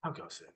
I'll go send.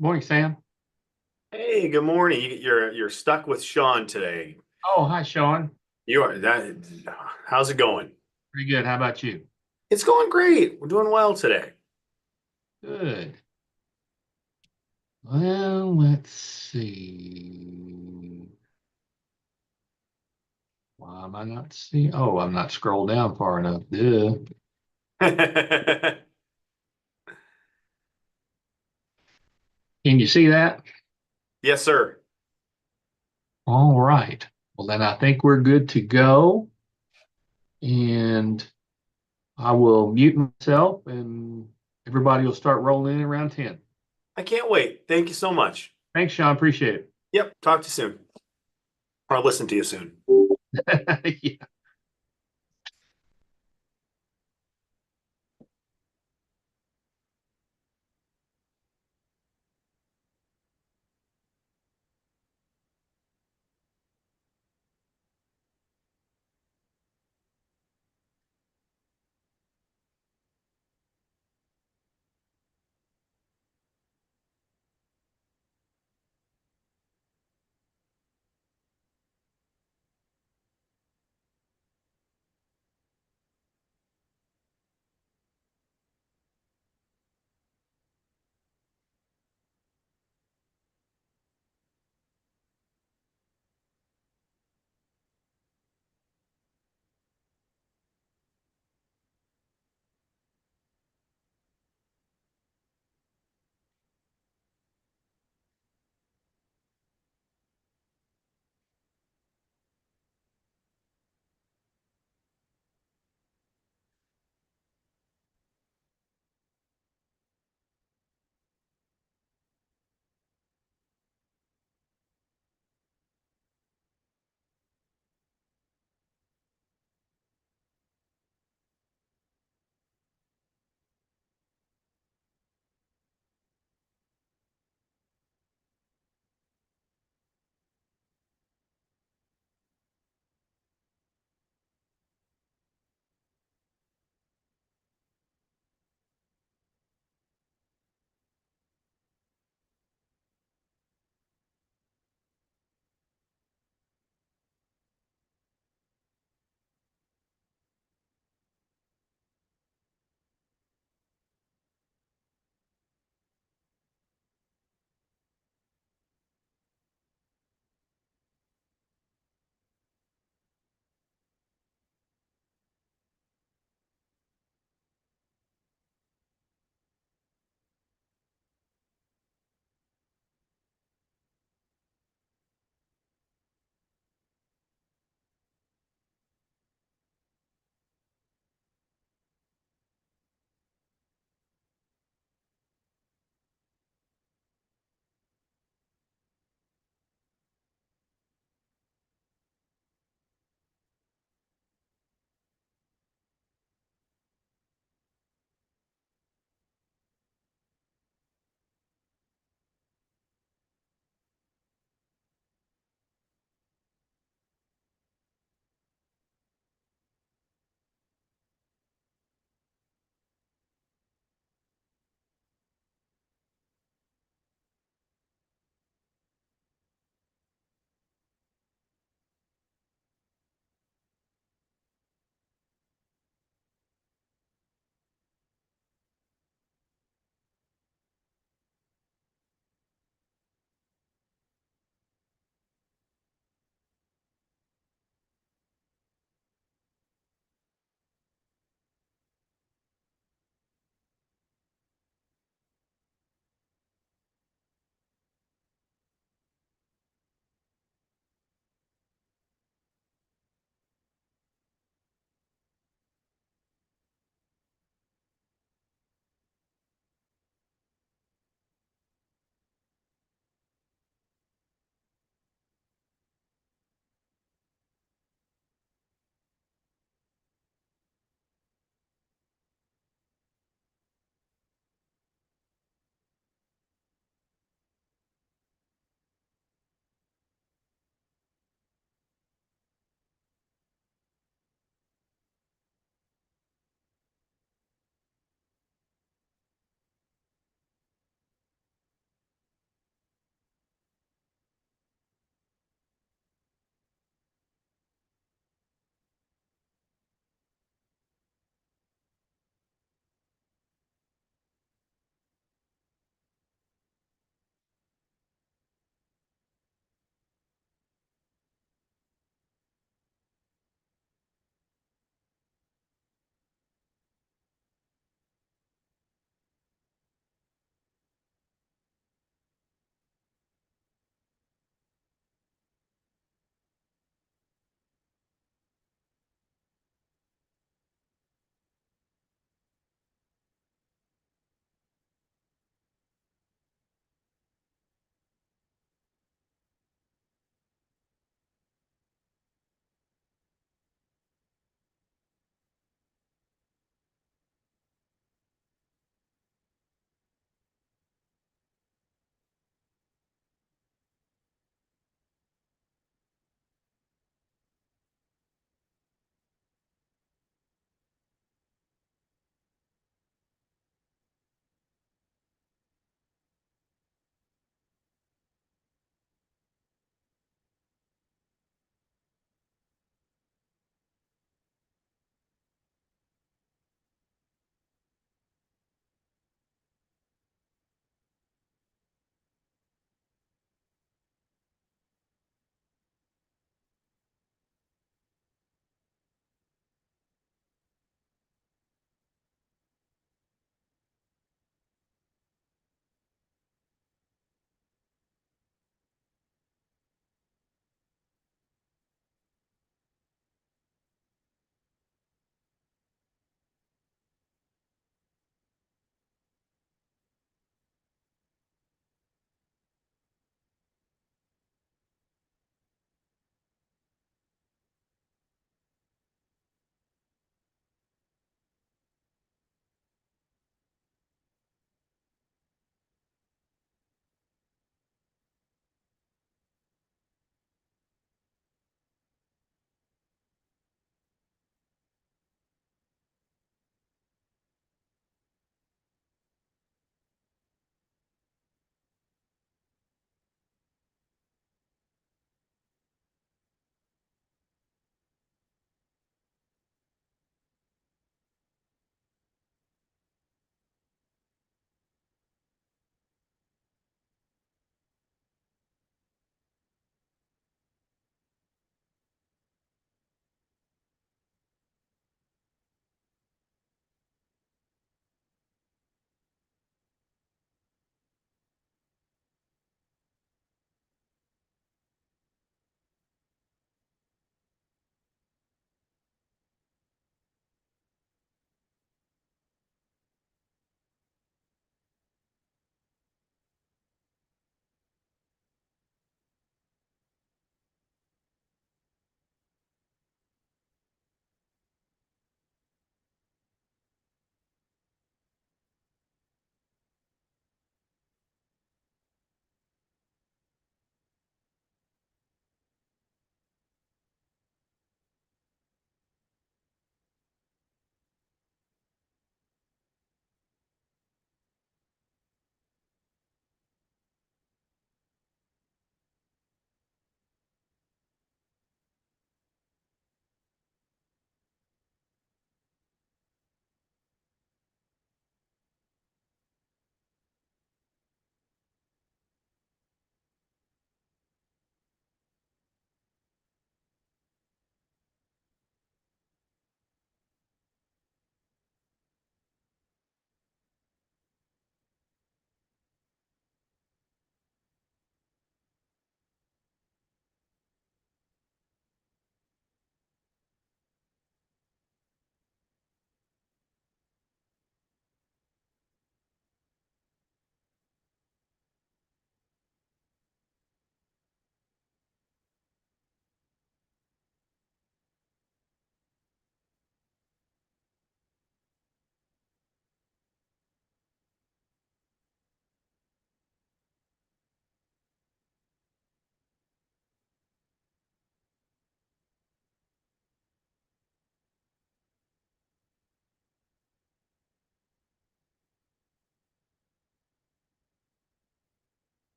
Morning, Sam. Hey, good morning. You're stuck with Sean today. Oh, hi, Sean. You are that. How's it going? Pretty good. How about you? It's going great. We're doing well today. Good. Well, let's see. Why am I not seeing? Oh, I'm not scrolled down far enough. Duh. Can you see that? Yes, sir. All right. Well, then I think we're good to go. And I will mute myself and everybody will start rolling in around 10. I can't wait. Thank you so much. Thanks, Sean. Appreciate Yep. Talk to you soon. Or I'll listen to you soon. it. Yeah.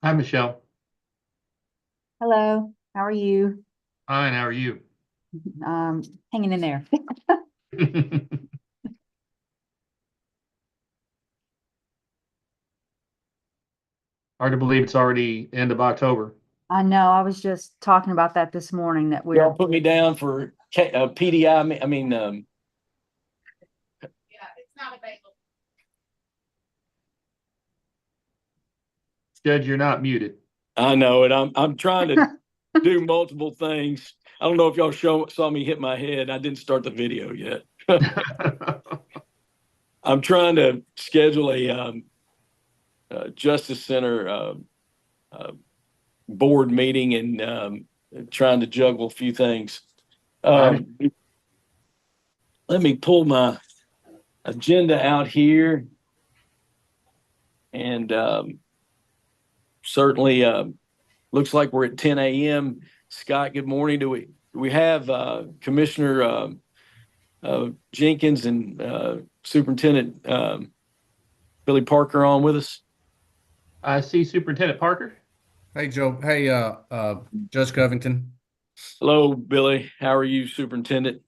Hi, Michelle. Hello, how are you? Fine, how are you? Hanging in there. Hard to believe it's already end of October. I know, I was just talking about that this morning that Y'all we're, put me down for PDI. Judge, you're not muted. I know it. I'm trying to do multiple things. I don't know if y'all saw me hit my head. I didn't start the video yet. I'm trying to schedule a Justice Center board meeting and trying to juggle a few things. Let me pull my agenda out here, and certainly looks like we're at 10 a.m. Scott, good morning. Do we have Commissioner Jenkins and Superintendent Billy Parker on with us? I see Superintendent Parker. Hey, Joe. Hey, Judge Covington. Hello, Billy. How are you, Superintendent?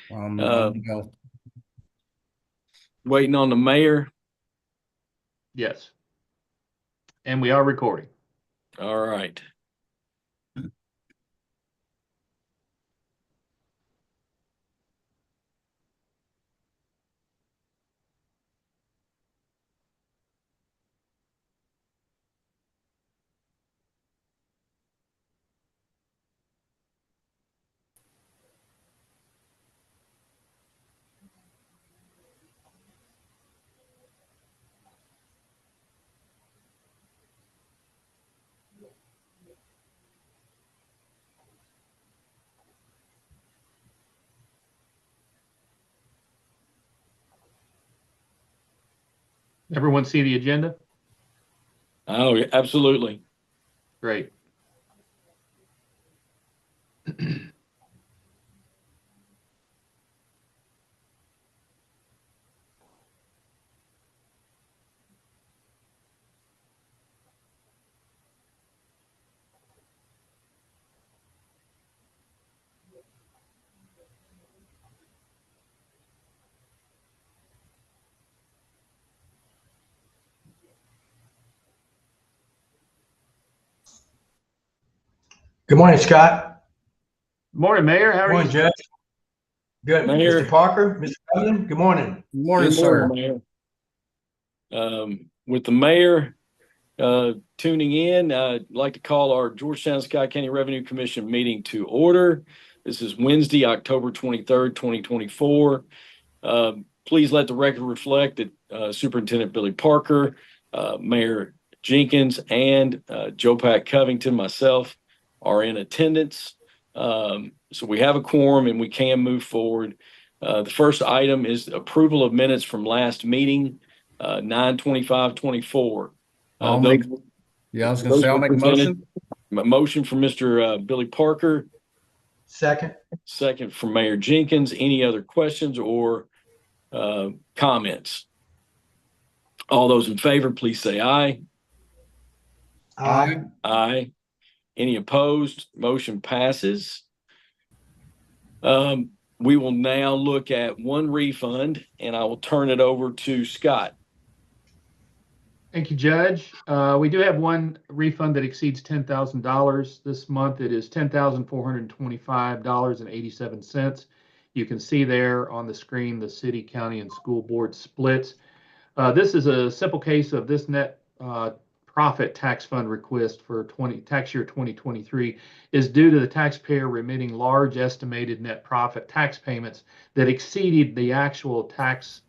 Well, Waiting on the mayor. Yes. And we are recording. All right. Everyone see the agenda? Oh, absolutely. Great. Good morning, Scott. Morning, Mayor. How Good are morning, you? Judge. Good. Mayor. Mr. Parker, Mr. Covington, good morning. good morning, Good sir. morning, Mayor. With the mayor tuning in, I'd like to call our Georgetown Scott County Revenue Commission meeting to order. This is Wednesday, October 23rd, 2024. Please let the record reflect that Superintendent Billy Parker, Mayor Jenkins, and Joe Pat Covington, myself, are in attendance. So we have a quorum and we can move forward. The first item is approval of minutes from last meeting, 9/25/24. I was going to say, I'll make a motion. Motion from Mr. Billy Parker, Second. second from Mayor Jenkins. Any other questions or comments? All those in favor, please say aye. Aye. Aye. Any opposed? Motion passes. We will now look at one refund, and I will turn it over to Scott. Thank you, Judge. We do have one refund that exceeds $10,000 this month. It is $10,425.87. You can see there on the screen the city, county, and school board splits. This is a simple case of this net profit tax fund request for tax year 2023 is due to the taxpayer remitting large estimated net profit tax payments that exceeded the actual tax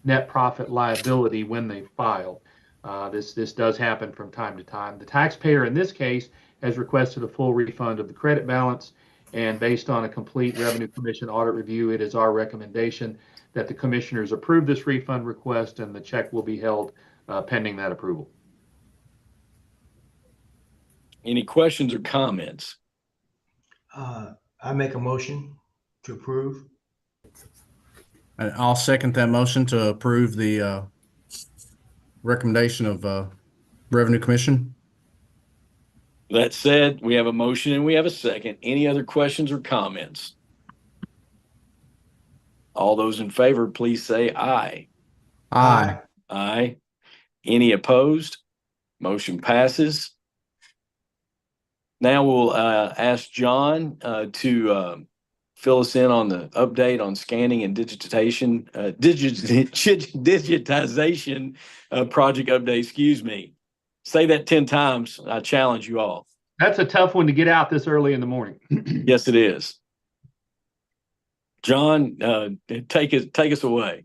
net profit liability when they filed. This does happen from time to time. The taxpayer in this case has requested a full refund of the credit balance, and based on a complete Revenue Commission audit review, it is our recommendation that the commissioners approve this refund request, and the check will be held pending that approval. Any questions or comments? I make a motion to approve. And I'll second that motion to approve the recommendation of Revenue Commission. That said, we have a motion and we have a second. Any other questions or comments? All those in favor, please say aye. Aye. Aye. Any opposed? Motion passes. Now we'll ask John to fill us in on the update on scanning and digitization project update. Excuse me. Say that 10 times. I challenge you all. That's a tough one to get out this early in the morning. Yes, it is. John, take us away.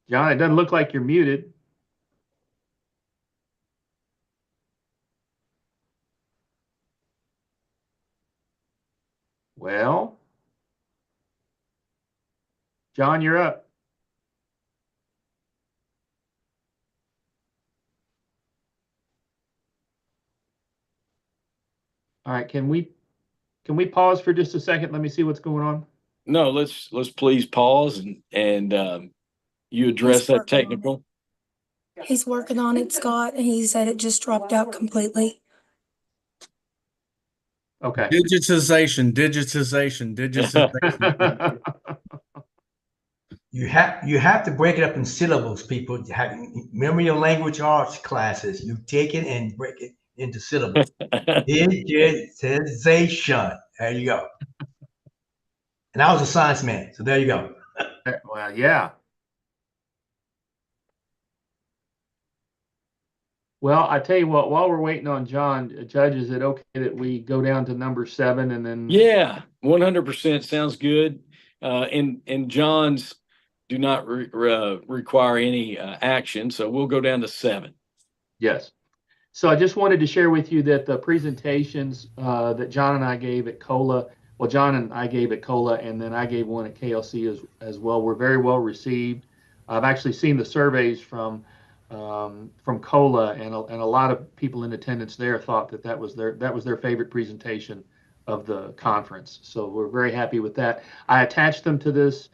John, it doesn't look like you're muted. Well, John, you're up. All right, can we pause for just a second? Let me see what's going on. No, let's please pause and you address that technical. He's working on it, Scott, and he said it just dropped out completely. Okay. Digitization. You have to break it up in syllables, people. Remember your language arts classes. You take it and break it into syllables. Digitization. There you go. And I was a science man, so there you go. Well, yeah. Well, I tell you what, while we're waiting on John, Judge, is it okay that we go down to number 7 and then? Yeah, 100% sounds good. And John's do not require any action, so we'll go down to 7. Yes. So I just wanted to share with you that the presentations that John and I gave at COLA, well, John and I gave at COLA, and then I gave one at KLC as well, were very well received. I've actually seen the surveys from COLA, and a lot of people in attendance there thought that was their favorite presentation of the conference. So we're very happy with that. I attached them to this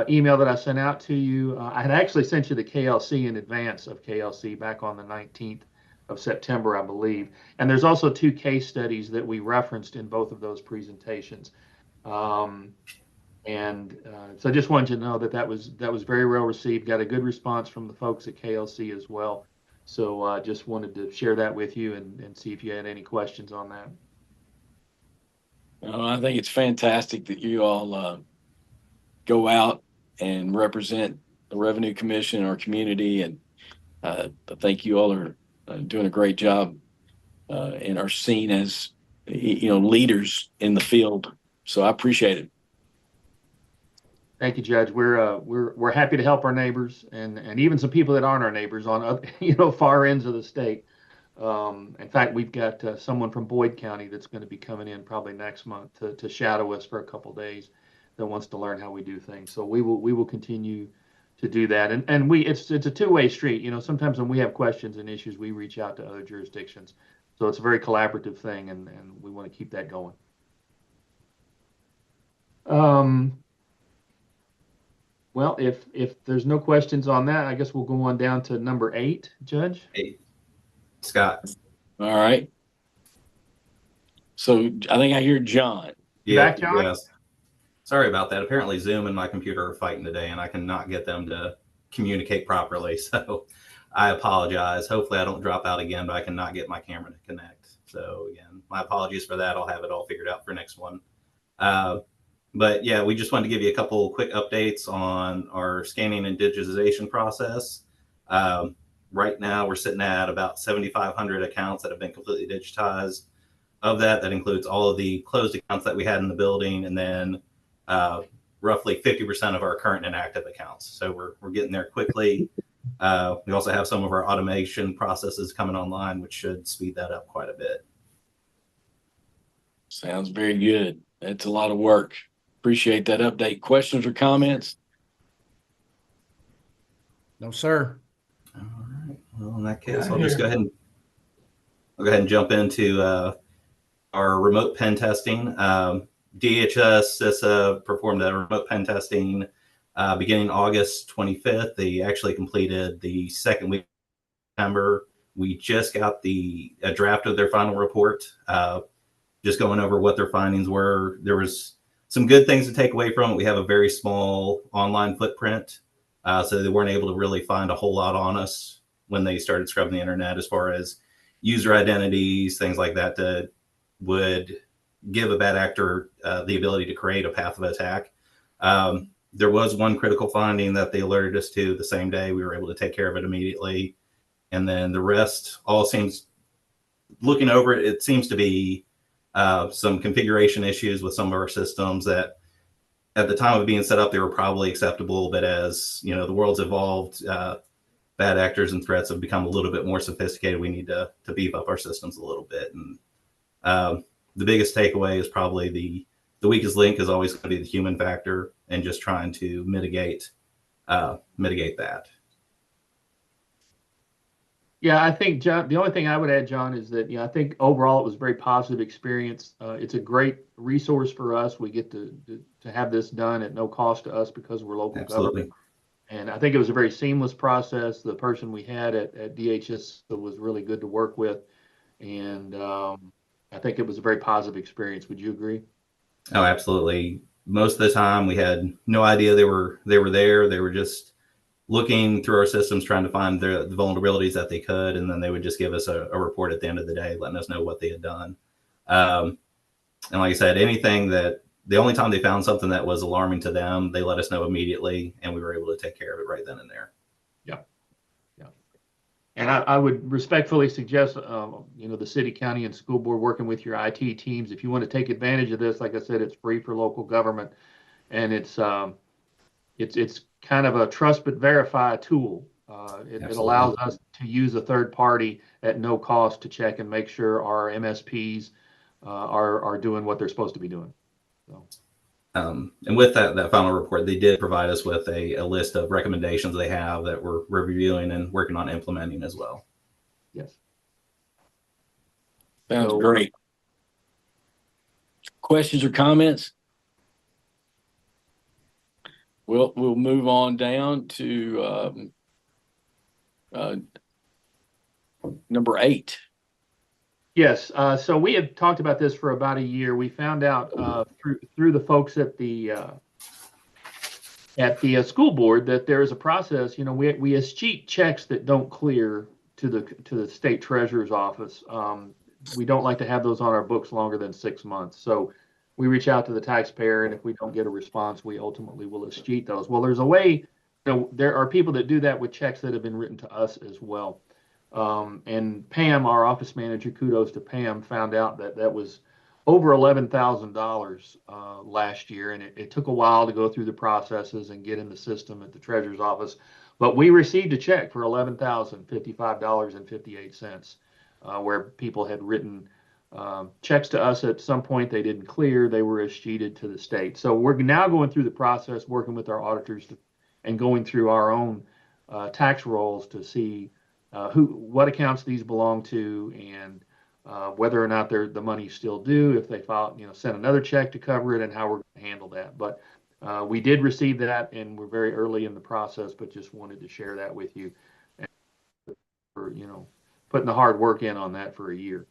email that I sent out to you. I had actually sent you the KLC in advance of KLC back on the 19th of September, I believe. And there's also 2 case studies that we referenced in both of those presentations. So I just wanted you to know that was very well received. Got a good response from the folks at KLC as well. So just wanted to share that with you and see if you had any questions on that. I think it's fantastic that you all go out and represent the Revenue Commission in our community, and I think you all are doing a great job and are seen as leaders in the field. So I appreciate it. Thank you, Judge. We're happy to help our neighbors and even some people that aren't our neighbors on other, far ends of the state. In fact, we've got someone from Boyd County that's going to be coming in probably next month to shadow us for a couple days that wants to learn how we do things. So we will continue to do that. And it's a 2-way street. Sometimes when we have questions and issues, we reach out to other jurisdictions. So it's a very collaborative thing, and we want to keep that going. Well, if there's no questions on that, I guess we'll go on down to number 8, Judge. 8. Scott. All right. So I think I hear John. Yeah. Back, John? Yes. Sorry about that. Apparently Zoom and my computer are fighting today, and I cannot get them to communicate properly. So I apologize. Hopefully I don't drop out again, but I cannot get my camera to connect. So again, my apologies for that. I'll have it all figured out for next one. But yeah, we just wanted to give you a couple quick updates on our scanning and digitization process. Right now, we're sitting at about 7,500 accounts that have been completely digitized. Of that includes all of the closed accounts that we had in the building, and then roughly 50% of our current and active accounts. So we're getting there quickly. We also have some of our automation processes coming online, which should speed that up quite a bit. Sounds very good. That's a lot of work. Appreciate that update. Questions or comments? No, sir. All right. Well, in that case, I'll just go ahead and jump into our remote pen testing. DHS CISA performed a remote pen testing Beginning August 25th, they actually completed the second week of September. We just got a draft of their final report, just going over what their findings were. There was some good things to take away from it. We have a very small online footprint, so they weren't able to really find a whole lot on us when they started scrubbing the internet as far as user identities, things like that, that would give a bad actor the ability to create a path of attack. There was one critical finding that they alerted us to the same day. We were able to take care of it immediately. And then the rest all seems, looking over it, it seems to be some configuration issues with some of our systems that at the time of being set up, they were probably acceptable. But as you know, the world's evolved, bad actors and threats have become a little bit more sophisticated. We need to beef up our systems a little bit. And the biggest takeaway is probably the weakest link is always going to be the human factor, and just trying to mitigate that. Yeah, I think, John, the only thing I would add, John, is that, I think overall it was a very positive experience. It's a great resource for us. We get to have this done at no cost to us because we're local Absolutely. government. And I think it was a very seamless process. The person we had at DHS was really good to work with. And I think it was a very positive experience. Would you agree? Oh, absolutely. Most of the time we had no idea they were there. They were just looking through our systems, trying to find the vulnerabilities that they could. And then they would just give us a report at the end of the day, letting us know what they had done. And like I said, the only time they found something that was alarming to them, they let us know immediately, and we were able to take care of it right then and there. Yeah. Yeah. And I would respectfully suggest, the city, county, and school board working with your IT teams, if you want to take advantage of this, like I said, it's free for local government, and it's kind of a trust but verify tool. It allows us to use a third party at no cost to check and make sure our MSPs are doing what they're supposed to be doing. So. And with that final report, they did provide us with a list of recommendations they have that we're reviewing and working on implementing as well. Yes. Sounds great. Questions or comments? We'll move on down to number 8. Yes. So we had talked about this for about a year. We found out through the folks at the school board that there is a process. We escheat checks that don't clear to the state treasurer's office. We don't like to have those on our books longer than 6 months. So we reach out to the taxpayer, and if we don't get a response, we ultimately will escheat those. Well, there's a way. There are people that do that with checks that have been written to us as well. And Pam, our office manager, kudos to Pam, found out that was over $11,000 last year, and it took a while to go through the processes and get in the system at the treasurer's office. But we received a check for $11,055.58, where people had written checks to us at some point they didn't clear. They were escheated to the state. So we're now going through the process, working with our auditors and going through our own tax rolls to see what accounts these belong to, and whether or not the money's still due, if they send another check to cover it, and how we're going to handle that. But we did receive that, and we're very early in the process, but just wanted to share that with you, and for putting the hard work in on that for a year.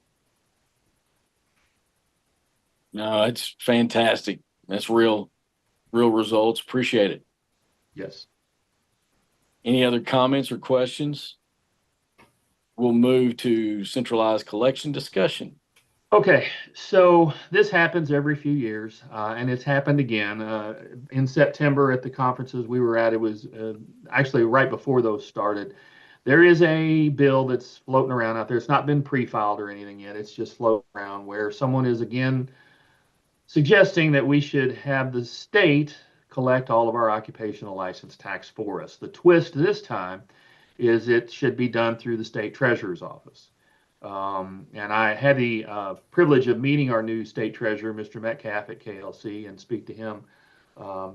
No, it's fantastic. That's real results. Appreciate it. Yes. Any other comments or questions? We'll move to centralized collection discussion. Okay, so this happens every few years, and it's happened again in September at the conferences we were at. It was actually right before those started. There is a bill that's floating around out there. It's not been pre-filed or anything yet. It's just floating around, where someone is again suggesting that we should have the state collect all of our occupational license tax for us. The twist this time is it should be done through the state treasurer's office. And I had the privilege of meeting our new state treasurer, Mr. Metcalf at KLC, and speak to him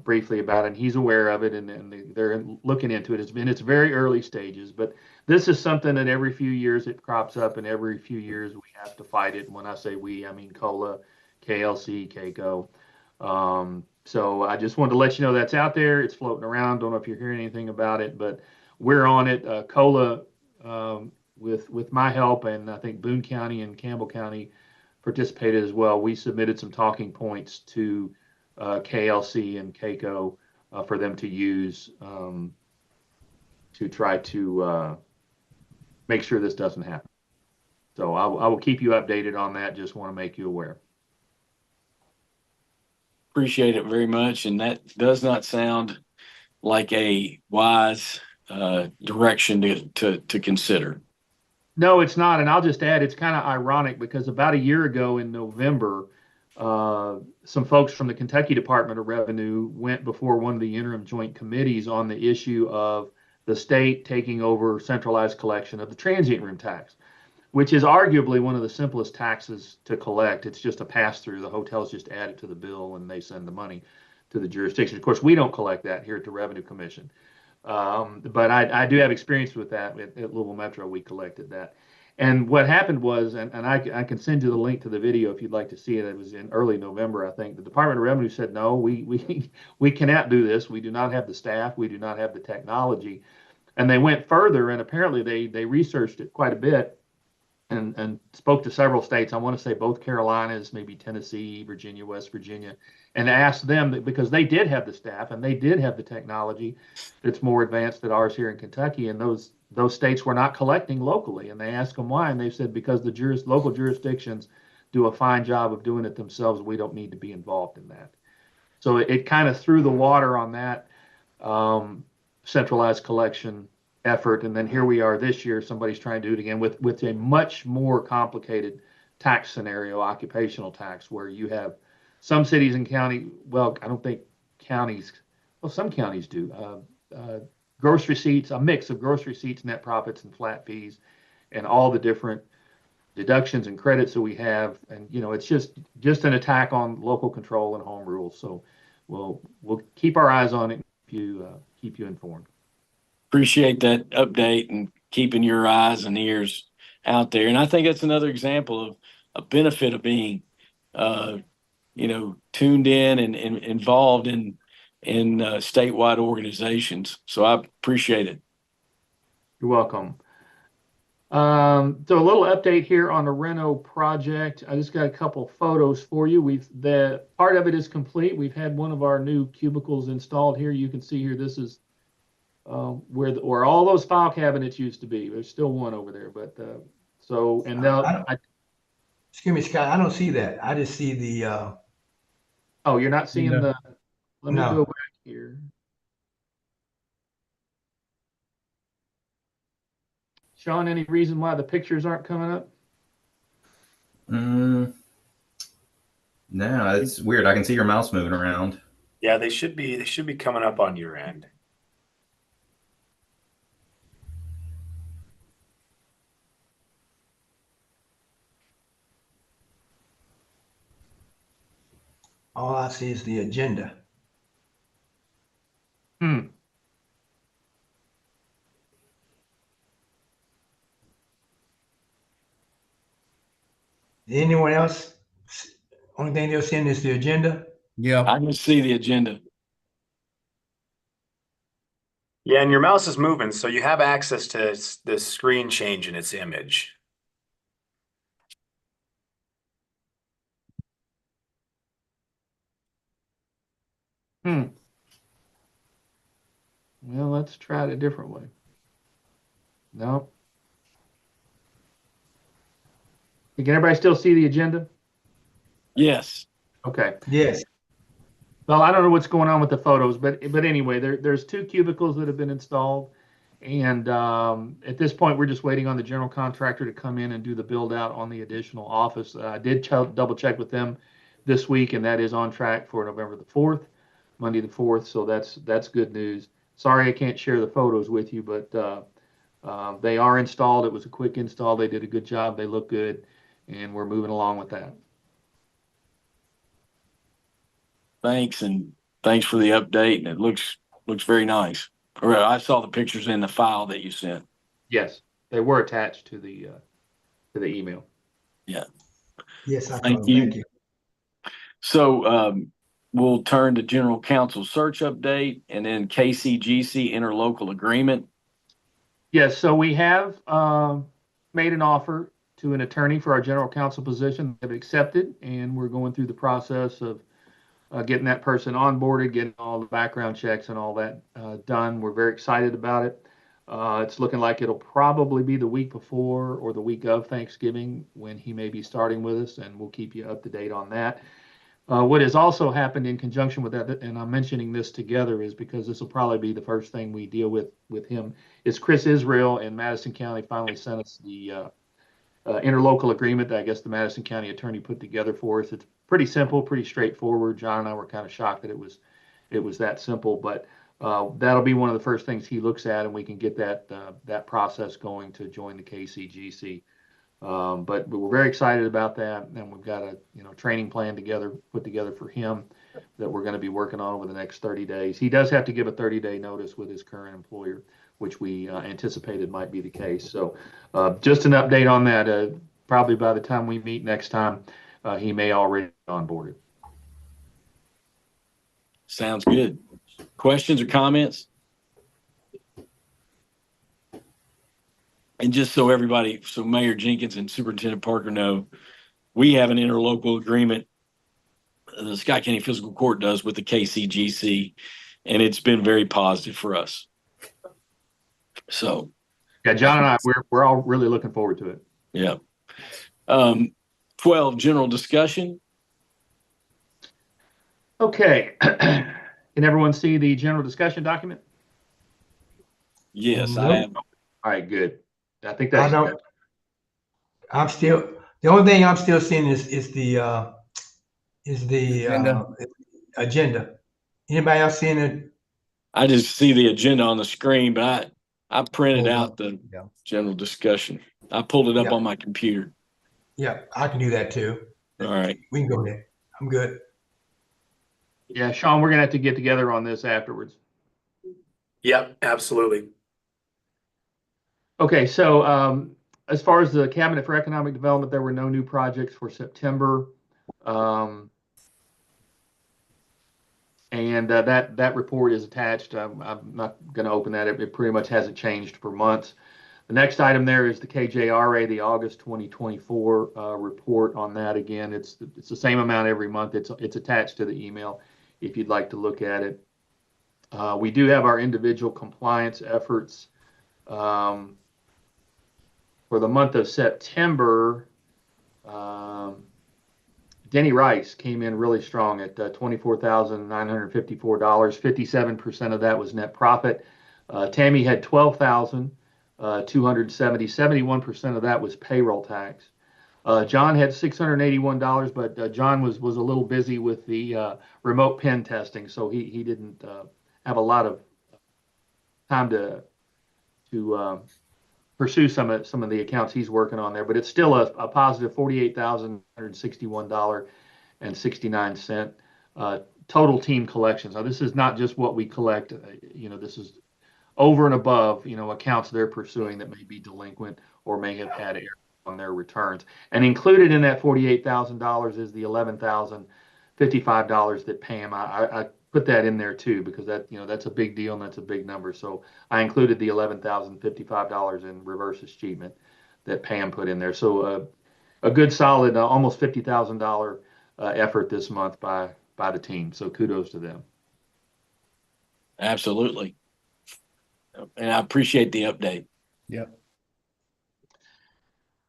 briefly about it. And he's aware of it, and they're looking into it. It's in its very early stages, but this is something that every few years it crops up, and every few years we have to fight it. And when I say we, I mean COLA, KLC, KCO. So I just wanted to let you know that's out there. It's floating around. Don't know if you're hearing anything about it, but we're on it. COLA, with my help, and I think Boone County and Campbell County participated as well. We submitted some talking points to KLC and KCO for them to use to try to make sure this doesn't happen. So I will keep you updated on that. Just want to make you aware. Appreciate it very much. And that does not sound like a wise direction to consider. No, it's not. And I'll just add, it's kind of ironic because about a year ago in November, some folks from the Kentucky Department of Revenue went before one of the interim joint committees on the issue of the state taking over centralized collection of the transient room tax, which is arguably one of the simplest taxes to collect. It's just a pass through. The hotels just add it to the bill and they send the money to the jurisdiction. Of course, we don't collect that here at the Revenue Commission. But I do have experience with that at Louisville Metro. We collected that. And what happened was, and I can send you the link to the video if you'd like to see it. It was in early November, I think. The Department of Revenue said, no, we cannot do this. We do not have the staff. We do not have the technology. And they went further, and apparently they researched it quite a bit and spoke to several states. I want to say both Carolinas, maybe Tennessee, Virginia, West Virginia, and asked them that, because they did have the staff and they did have the technology that's more advanced than ours here in Kentucky, and those states were not collecting locally. And they asked them why, and they said because the local jurisdictions do a fine job of doing it themselves. We don't need to be involved in that. So it kind of threw the water on that centralized collection effort. And then here we are this year, somebody's trying to do it again with a much more complicated tax scenario, occupational tax, where you have some cities and county, well, I don't think counties, well, some counties do, gross receipts, a mix of gross receipts, net profits, and flat fees, and all the different deductions and credits that we have. And, it's just an attack on local control and home rules. So we'll keep our eyes on it and keep you informed. Appreciate that update and keeping your eyes and ears out there. And I think that's another example of a benefit of being, tuned in and involved in statewide organizations. So I appreciate it. You're welcome. So a little update here on the Reno project. I just got a couple photos for you. The part of it is complete. We've had one of our new cubicles installed here. You can see here, this is where all those file cabinets used to be. There's still one over there, but excuse me, Scott, I don't see that. I just see the oh, you're not seeing No. let me go back here. Sean, any reason why the pictures aren't coming up? No, it's weird. I can see your mouse moving around. Yeah, they should be coming up on your end. all I see is the agenda. Anyone else? Only thing they're seeing is the agenda. Yeah. I can see the agenda. Yeah, and your mouse is moving, so you have access to the screen change in its image. Well, let's try it a different way. No. Can everybody still see the agenda? Yes. Okay. Yes. Well, I don't know what's going on with the photos, but anyway, there's 2 cubicles that have been installed, and at this point, we're just waiting on the general contractor to come in and do the build out on the additional office. I did double check with them this week, and that is on track for November the 4th, Monday the 4th. So that's good news. Sorry, I can't share the photos with you, but they are installed. It was a quick install. They did a good job. They look good, and we're moving along with that. Thanks, and thanks for the update. And it looks very nice. Or I saw the pictures in the file that you sent. Yes, they were attached to the email. Yeah. Yes, I Thank can. you. Thank you. So we'll turn to general counsel search update and then KCGC interlocal agreement. Yes, so we have made an offer to an attorney for our general counsel position. They've accepted, and we're going through the process of getting that person onboarded, getting all the background checks and all that done. We're very excited about it. It's looking like it'll probably be the week before or the week of Thanksgiving when he may be starting with us, and we'll keep you up to date on that. What has also happened in conjunction with that, and I'm mentioning this together, is because this will probably be the first thing we deal with him, is Chris Israel in Madison County finally sent us the interlocal agreement that I guess the Madison County attorney put together for us. It's pretty simple, pretty straightforward. John and I were kind of shocked that it was that simple, but that'll be one of the first things he looks at, and we can get that process going to join the KCGC. But we're very excited about that, and we've got a training plan put together for him that we're going to be working on over the next 30 days. He does have to give a 30-day notice with his current employer, which we anticipated might be the case. So just an update on that. Probably by the time we meet next time, he may already be onboarded. Sounds good. Questions or comments? And just so everybody, so Mayor Jenkins and Superintendent Parker know, we have an interlocal agreement the Scott County Fiscal Court does with the KCGC, and it's been very positive for us. So, yeah, John and I, we're all really looking forward to it. Yeah. 12, general discussion. Okay. Can everyone see the general discussion document? Yes, Nope. I have. All right, good. I think I that's don't. I'm still, the only thing I'm still seeing is the Agenda. agenda. Anybody else seeing it? I just see the agenda on the screen, but I printed Hold out on. the Yeah. general discussion. I pulled it up Yeah. on my computer. Yeah, I can do that too. All right. We can go there. I'm good. Yeah, Sean, we're gonna have to get together on this afterwards. Yep, absolutely. Okay, so as far as the Cabinet for Economic Development, there were no new projects for September. And that report is attached. I'm not going to open that. It pretty much hasn't changed for months. The next item there is the KJRA, the August 2024 report on that. Again, it's the same amount every month. It's attached to the email if you'd like to look at it. We do have our individual compliance efforts. For the month of September, Denny Rice came in really strong at $24,954. 57% of that was net profit. Tammy had $12,270. 71% of that was payroll tax. John had $681, but John was a little busy with the remote pen testing, so he didn't have a lot of time to pursue some of the accounts he's working on there. But it's still a positive $48,161.69 total team collections. Now this is not just what we collect. This is over and above accounts they're pursuing that may be delinquent or may have had errors on their returns. And included in that $48,000 is the $11,055 that Pam. I put that in there too because that's a big deal and that's a big number. So I included the $11,055 in reverse achievement that Pam put in there. So a good solid almost $50,000 effort this month by the team. So kudos to them. Absolutely. And I appreciate the update. Yep.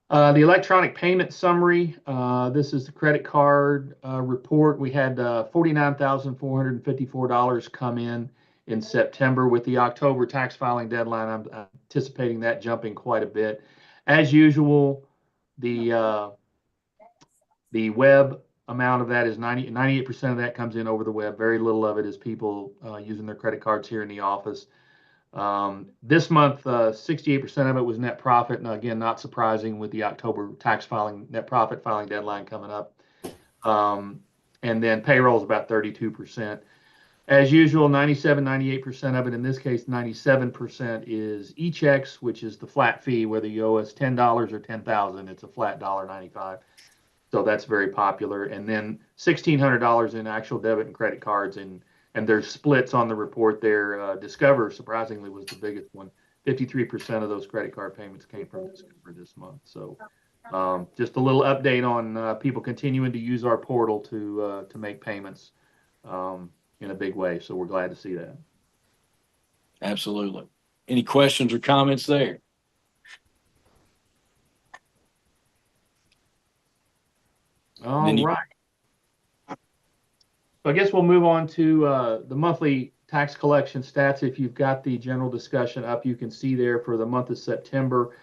The electronic payment summary. This is the credit card report. We had $49,454 come in September. With the October tax filing deadline, I'm anticipating that jumping quite a bit. As usual, the web amount of that is 98% of that comes in over the web. Very little of it is people using their credit cards here in the office. This month, 68% of it was net profit. And again, not surprising with the October net profit filing deadline coming up. And then payroll is about 32%. As usual, 98% of it. In this case, 97% is e-checks, which is the flat fee, whether you owe us $10 or $10,000, it's a flat $1.95. So that's very popular. And then $1,600 in actual debit and credit cards, and there's splits on the report there. Discover, surprisingly, was the biggest one. 53% of those credit card payments came from Discover this month. So just a little update on people continuing to use our portal to make payments in a big way. So we're glad to see that. Absolutely. Any questions or comments there? All right. So I guess we'll move on to the monthly tax collection stats. If you've got the general discussion up, you can see there for the month of September,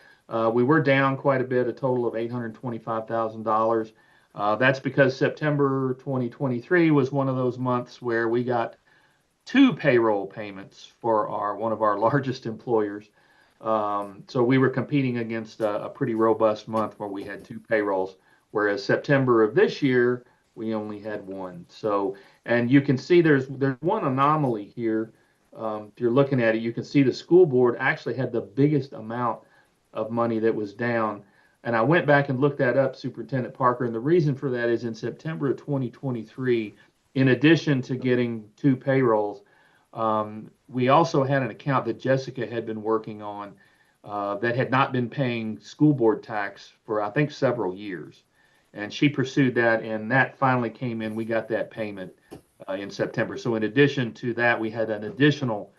we were down quite a bit, a total of $825,000. That's because September 2023 was one of those months where we got 2 payroll payments for one of our largest employers. So we were competing against a pretty robust month where we had 2 payrolls, whereas September of this year, we only had 1. So, and you can see there's one anomaly here. If you're looking at it, you can see the school board actually had the biggest amount of money that was down. And I went back and looked that up, Superintendent Parker, and the reason for that is in September of 2023, in addition to getting 2 payrolls, we also had an account that Jessica had been working on that had not been paying school board tax for, I think, several years. And she pursued that, and that finally came in. We got that payment in September. So in addition to that, we had an additional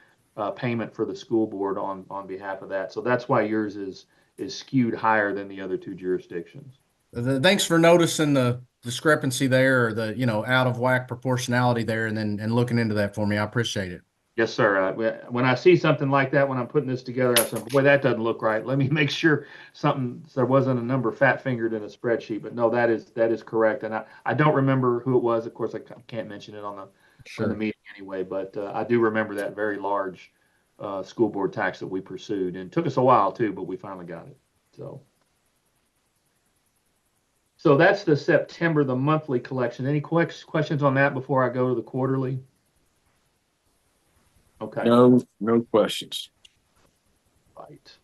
payment for the school board on behalf of that. So that's why yours is skewed higher than the other 2 jurisdictions. Thanks for noticing the discrepancy there, or the, out of whack proportionality there, and looking into that for me. I appreciate it. Yes, sir. When I see something like that, when I'm putting this together, I said, boy, that doesn't look right. Let me make sure there wasn't a number fat fingered in a spreadsheet. But no, that is correct. And I don't remember who it was. Of course, I can't mention it on the meeting anyway. But I do remember that very large school board tax that we pursued, and it took us a while too, but we finally got it. So that's the September, the monthly collection. Any questions on that before I go to the quarterly? Okay. No questions. Right.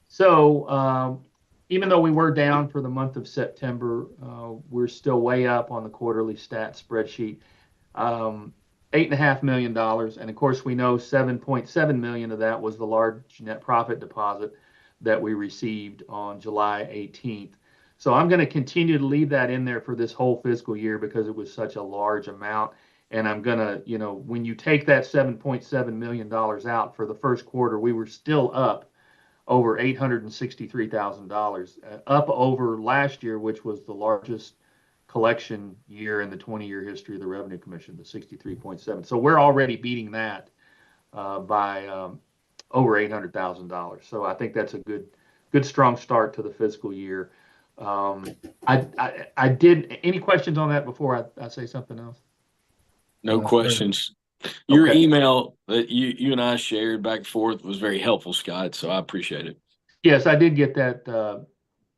So even though we were down for the month of September, we're still way up on the quarterly stat spreadsheet. $8.5 million, and of course we know 7.7 million of that was the large net profit deposit that we received on July 18th. So I'm going to continue to leave that in there for this whole fiscal year because it was such a large amount. And I'm going to, when you take that $7.7 million out for the first quarter, we were still up over $863,000, up over last year, which was the largest collection year in the 20-year history of the Revenue Commission, the 63.7. So we're already beating that by over $800,000. So I think that's a good strong start to the fiscal year. I did, any questions on that before I say something else? No questions. Your Okay. email that you and I shared back and forth was very helpful, Scott. So I appreciate it. Yes, I did get that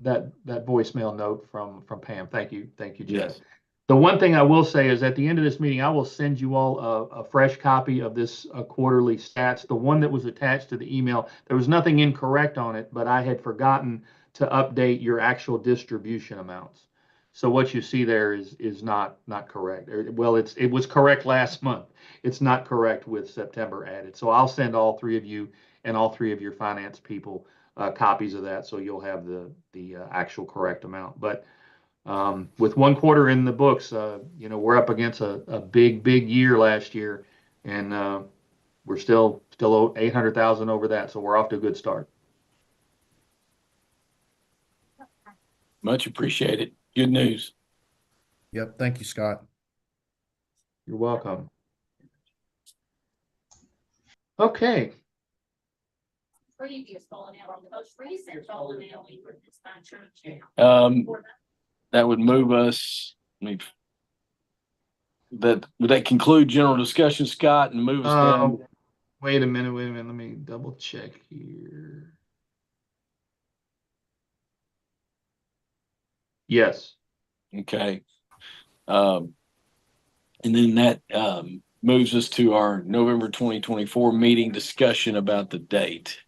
voicemail note from Pam. Thank you, Jeff. Yes. The one thing I will say is at the end of this meeting, I will send you all a fresh copy of this quarterly stats. The one that was attached to the email, there was nothing incorrect on it, but I had forgotten to update your actual distribution amounts. So what you see there is not correct. Well, it was correct last month. It's not correct with September added. So I'll send all 3 of you and all 3 of your finance people copies of that, so you'll have the actual correct amount. But with 1 quarter in the books, we're up against a big year last year, and we're still 800,000 over that. So we're off to a good start. Much appreciated. Good news. Yep. Thank you, Scott. You're welcome. Okay. That would move us. Would that conclude general discussion, Scott, and move us down? Wait a minute. Let me double check here. Yes. Okay. And then that moves us to our November 2024 meeting discussion about the date.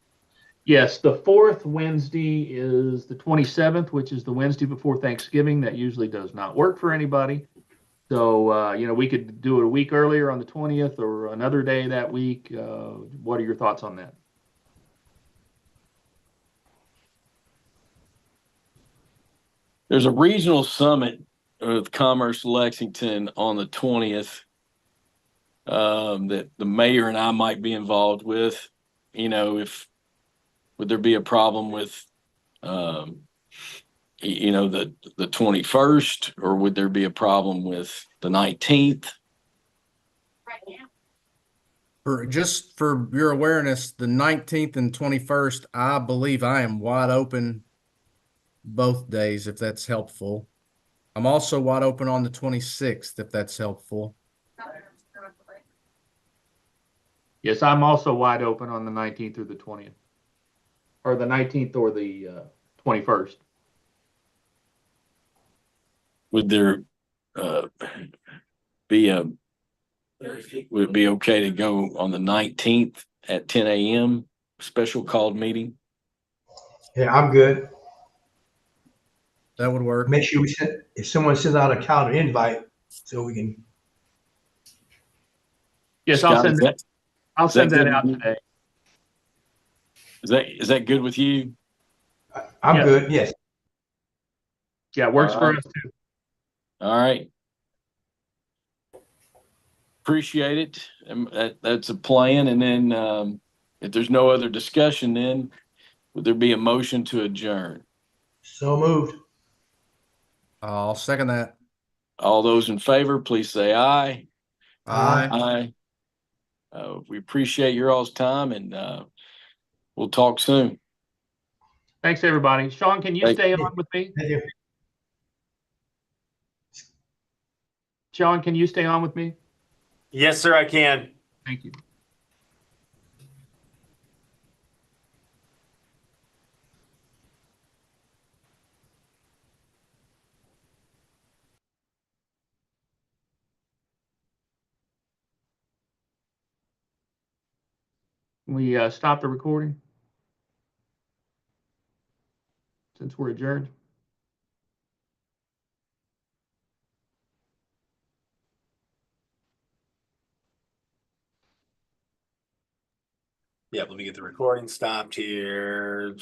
Yes, the fourth Wednesday is the 27th, which is the Wednesday before Thanksgiving. That usually does not work for anybody. So, we could do it a week earlier on the 20th or another day that week. What are your thoughts on that? There's a regional summit of Commerce Lexington on the 20th that the mayor and I might be involved with. Would there be a problem with the 21st, or would there be a problem with the 19th? Just for your awareness, the 19th and 21st, I believe I am wide open both days, if that's helpful. I'm also wide open on the 26th, if that's helpful. Yes, I'm also wide open on the 19th through the 20th, or the 19th or the 21st. Would there be a would it be okay to go on the 19th at 10 a.m. special called meeting? Yeah, I'm good. That would work. Make sure if someone sends out a calendar invite so we can. Yes, Scott, I'll send that good out with you? today. Is that good with you? I'm Yes. good. Yes. Yeah, it works All for right. us too. All right. Appreciate it. That's a plan. And then if there's no other discussion, then would there be a motion to adjourn? So moved. I'll second that. All those in favor, please say aye. Aye. Aye. We appreciate your all's time, and we'll talk soon. Thanks, everybody. Sean, can you Thank- stay on with me? Thank you. Sean, can you stay on with me? Yes, sir, I can. Thank you. We stop the recording since we're adjourned. Yeah, let me get the recording stopped here.